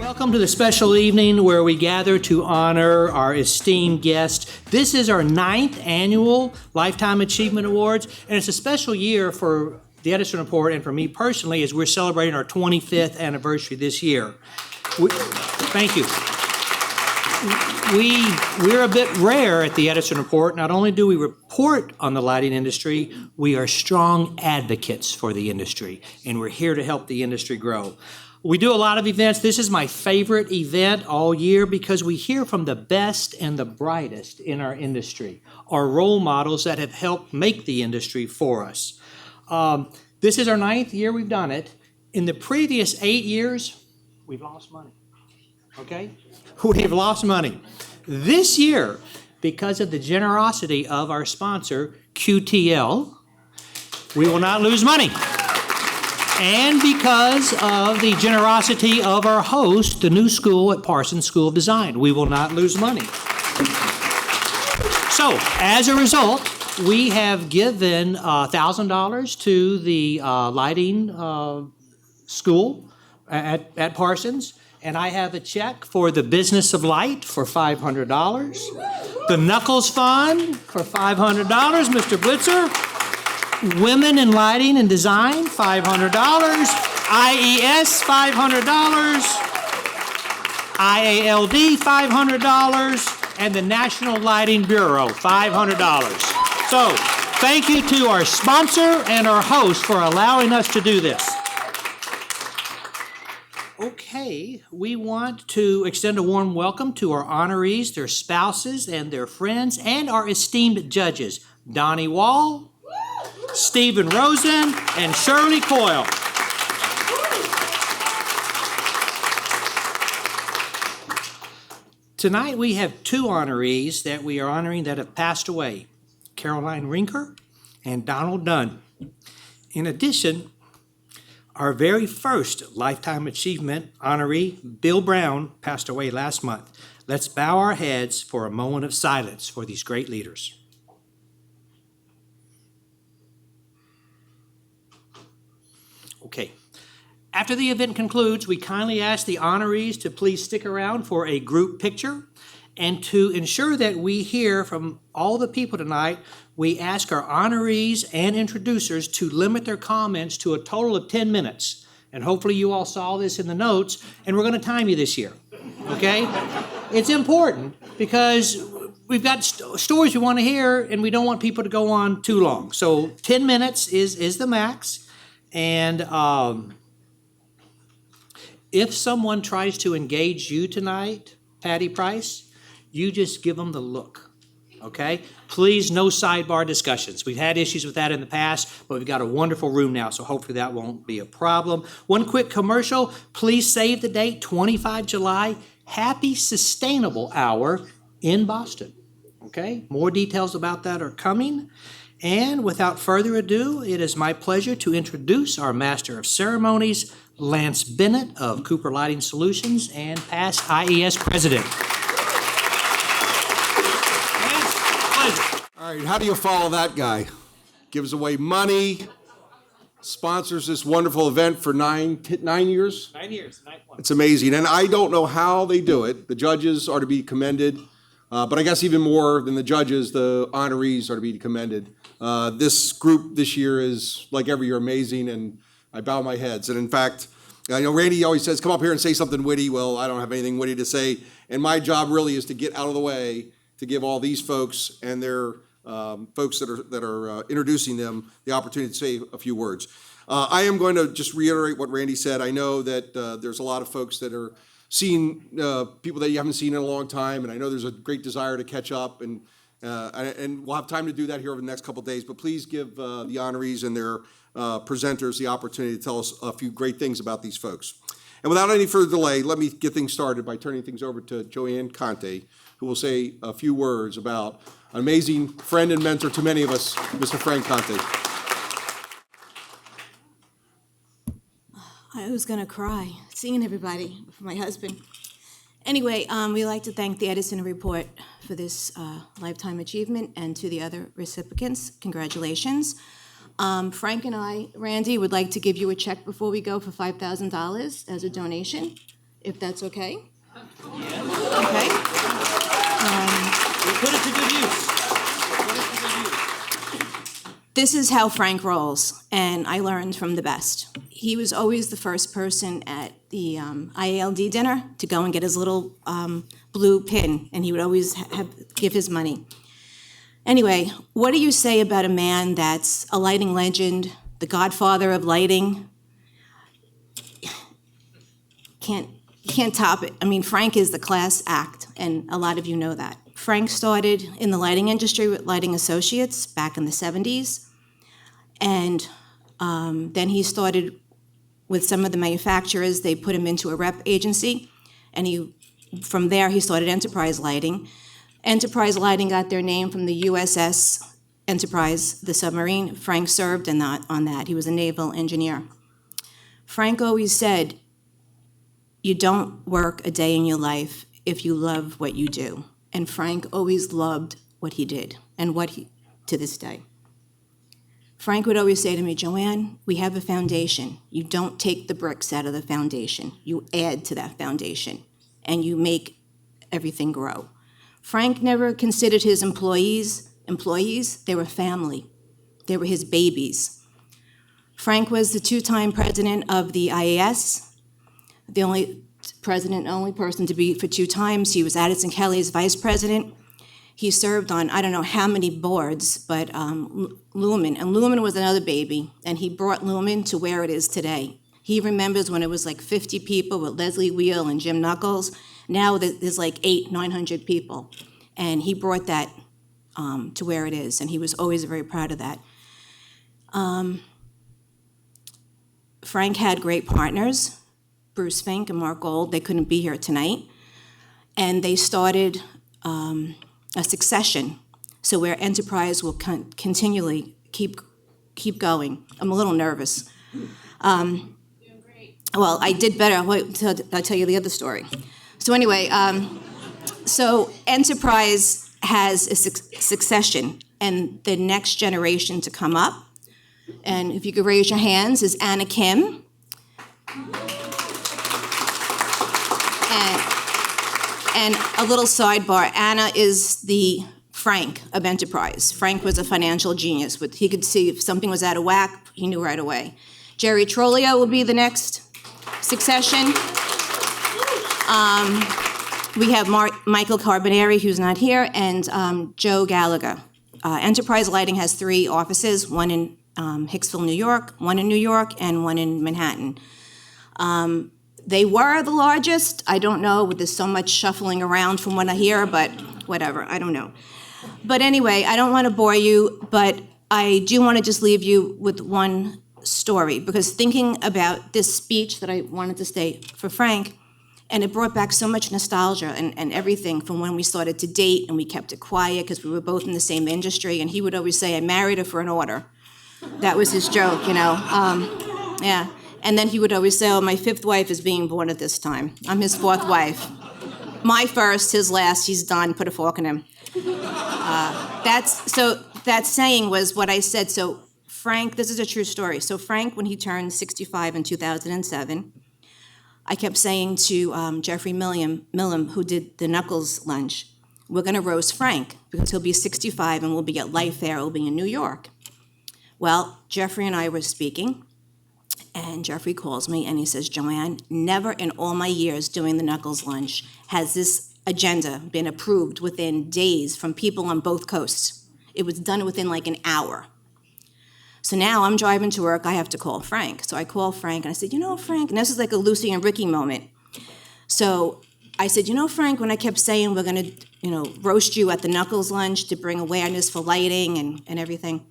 Welcome to the special evening where we gather to honor our esteemed guest. This is our 9th annual Lifetime Achievement Awards, and it's a special year for the Edison Report and for me personally as we're celebrating our 25th anniversary this year. Thank you. We're a bit rare at the Edison Report. Not only do we report on the lighting industry, we are strong advocates for the industry, and we're here to help the industry grow. We do a lot of events. This is my favorite event all year because we hear from the best and the brightest in our industry, our role models that have helped make the industry for us. This is our 9th year we've done it. In the previous 8 years, we've lost money, okay? We've lost money. This year, because of the generosity of our sponsor, QTL, we will not lose money. And because of the generosity of our host, the new school at Parson School of Design, we will not lose money. So, as a result, we have given $1,000 to the lighting school at Parsons, and I have a check for the Business of Light for $500, the Knuckles Fund for $500, Mr. Blitzer, Women in Lighting and Design, $500, IES, $500, IALD, $500, and the National Lighting Bureau, $500. So, thank you to our sponsor and our host for allowing us to do this. Okay, we want to extend a warm welcome to our honorees, their spouses, and their friends, and our esteemed judges, Donnie Wall, Stephen Rosen, and Shirley Coyle. Tonight we have 2 honorees that we are honoring that have passed away, Caroline Rinker and Donald Dunn. In addition, our very first Lifetime Achievement honoree, Bill Brown, passed away last month. Let's bow our heads for a moment of silence for these great leaders. Okay. After the event concludes, we kindly ask the honorees to please stick around for a group picture. And to ensure that we hear from all the people tonight, we ask our honorees and introducers to limit their comments to a total of 10 minutes. And hopefully you all saw this in the notes, and we're going to time you this year, okay? It's important because we've got stories we want to hear, and we don't want people to go on too long. So 10 minutes is the max. And if someone tries to engage you tonight, Patty Price, you just give them the look, okay? Please, no sidebar discussions. We've had issues with that in the past, but we've got a wonderful room now, so hopefully that won't be a problem. One quick commercial, please save the date, 25 July, Happy Sustainable Hour in Boston, okay? More details about that are coming. And without further ado, it is my pleasure to introduce our Master of Ceremonies, Lance Bennett of Cooper Lighting Solutions and past IES President. Lance, pleasure. All right, how do you follow that guy? Gives away money, sponsors this wonderful event for 9 years? 9 years, 9 months. It's amazing, and I don't know how they do it. The judges are to be commended, but I guess even more than the judges, the honorees are to be commended. This group this year is, like every year, amazing, and I bow my heads. And in fact, I know Randy always says, come up here and say something witty. Well, I don't have anything witty to say, and my job really is to get out of the way to give all these folks and their folks that are introducing them the opportunity to say a few words. I am going to just reiterate what Randy said. I know that there's a lot of folks that are seeing people that you haven't seen in a long time, and I know there's a great desire to catch up, and we'll have time to do that here over the next couple of days. But please give the honorees and their presenters the opportunity to tell us a few great things about these folks. And without any further delay, let me get things started by turning things over to Joanne Conti, who will say a few words about an amazing friend and mentor to many of us, Mr. Frank Conti. I was going to cry seeing everybody for my husband. Anyway, we'd like to thank the Edison Report for this lifetime achievement, and to the other recipients, congratulations. Frank and I, Randy, would like to give you a check before we go for $5,000 as a donation. if that's okay. Okay. Put it to good use. This is how Frank rolls, and I learned from the best. He was always the first person at the IALD dinner to go and get his little blue pin, and he would always give his money. Anyway, what do you say about a man that's a lighting legend, the Godfather of Lighting? Can't top it. I mean, Frank is the class act, and a lot of you know that. Frank started in the lighting industry with Lighting Associates back in the 70s, and then he started with some of the manufacturers. They put him into a rep agency, and from there he started Enterprise Lighting. Enterprise Lighting got their name from the USS Enterprise, the submarine. Frank served on that. He was a naval engineer. Frank always said, you don't work a day in your life if you love what you do. And Frank always loved what he did, and to this day. Frank would always say to me, Joanne, we have a foundation. You don't take the bricks out of the foundation. You add to that foundation, and you make everything grow. Frank never considered his employees. They were family. They were his babies. Frank was the two-time president of the IAS, the only person to be for 2 times. He was Addison Kelly's vice president. He served on I don't know how many boards, but Lumen, and Lumen was another baby, and he brought Lumen to where it is today. He remembers when it was like 50 people with Leslie Wheel and Jim Knuckles. Now there's like 900 people, and he brought that to where it is, and he was always very proud of that. Frank had great partners, Bruce Fink and Mark Gold. They couldn't be here tonight, and they started a succession, so where Enterprise will continually keep going. I'm a little nervous. Well, I did better. I'll tell you the other story. So anyway, so Enterprise has a succession, and the next generation to come up, and if you could raise your hands, is Anna Kim. And a little sidebar, Anna is the Frank of Enterprise. Frank was a financial genius. He could see if something was out of whack, he knew right away. Jerry Trolio will be the next succession. We have Michael Carbonari, who's not here, and Joe Gallagher. Enterprise Lighting has 3 offices, one in Hicksville, New York, one in New York, and one in Manhattan. They were the largest. I don't know, there's so much shuffling around from what I hear, but whatever, I don't know. But anyway, I don't want to bore you, but I do want to just leave you with one story, because thinking about this speech that I wanted to say for Frank, and it brought back so much nostalgia and everything from when we started to date, and we kept it quiet because we were both in the same industry, and he would always say, I married her for an order. That was his joke, yeah. And then he would always say, oh, my 5th wife is being born at this time. I'm his 4th wife. My first, his last, he's done, put a fork in him. That saying was what I said. So Frank, this is a true story. So Frank, when he turned 65 in 2007, I kept saying to Jeffrey Millam, who did the Knuckles lunch, we're going to roast Frank because he'll be 65 and we'll be at Life Fair, we'll be in New York. Well, Jeffrey and I were speaking, and Jeffrey calls me and he says, Joanne, never in all my years doing the Knuckles lunch has this agenda been approved within days from people on both coasts. It was done within like an hour. So now I'm driving to work, I have to call Frank. So I call Frank and I said, Frank, and this is like a Lucy and Ricky moment. So I said, Frank, when I kept saying we're gonna, roast you at the Knuckles lunch to bring awareness for lighting and everything.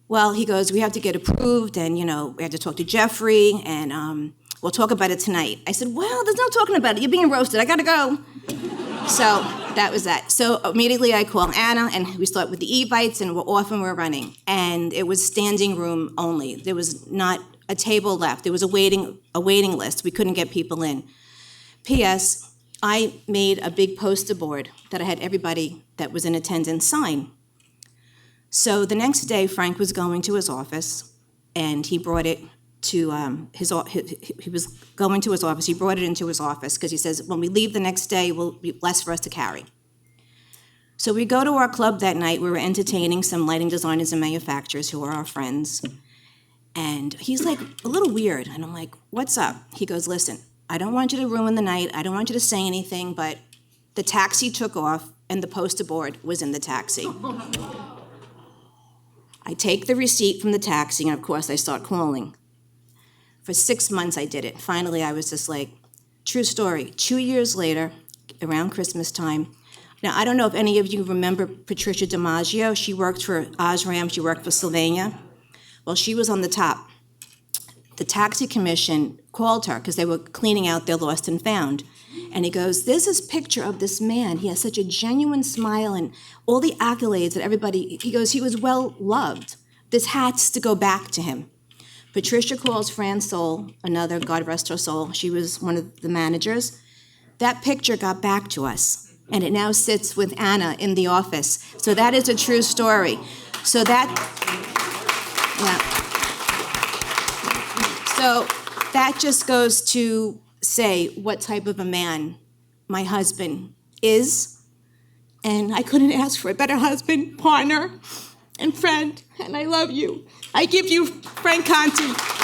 Well, he goes, we have to get approved, and, we have to talk to Jeffrey, and we'll talk about it tonight. I said, well, there's no talking about it. You're being roasted. I got to go. So that was that. So immediately I call Anna, and we start with the Evites, and we're off and we're running. And it was standing room only. There was not a table left. There was a waiting list. We couldn't get people in. P.S., I made a big poster board that I had everybody that was in attendance sign. So the next day, Frank was going to his office, and he brought it to he was going to his office. He brought it into his office because he says, when we leave the next day, will be less for us to carry. So we go to our club that night. We were entertaining some lighting designers and manufacturers who are our friends. And he's like a little weird. And I'm like, what's up? He goes, listen, I don't want you to ruin the night. I don't want you to say anything, but the taxi took off and the poster board was in the taxi. I take the receipt from the taxi, and of course I start calling. For 6 months I did it. Finally, I was just like, true story. 2 years later, around Christmas time, now I don't know if any of you remember Patricia DiMaggio. She worked for Osram, she worked for Sylvania. Well, she was on the top. The taxi commission called her because they were cleaning out their lost and found. And he goes, there's this picture of this man. He has such a genuine smile and all the accolades that everybody, he goes, he was well loved. This has to go back to him. Patricia calls Fran Soul, another, God rest her soul. She was one of the managers. That picture got back to us, and it now sits with Anna in the office. So that is a true story. So that just goes to say what type of a man my husband is, and I couldn't ask for a better husband, partner, and friend, and I love you. I give you Frank Conti.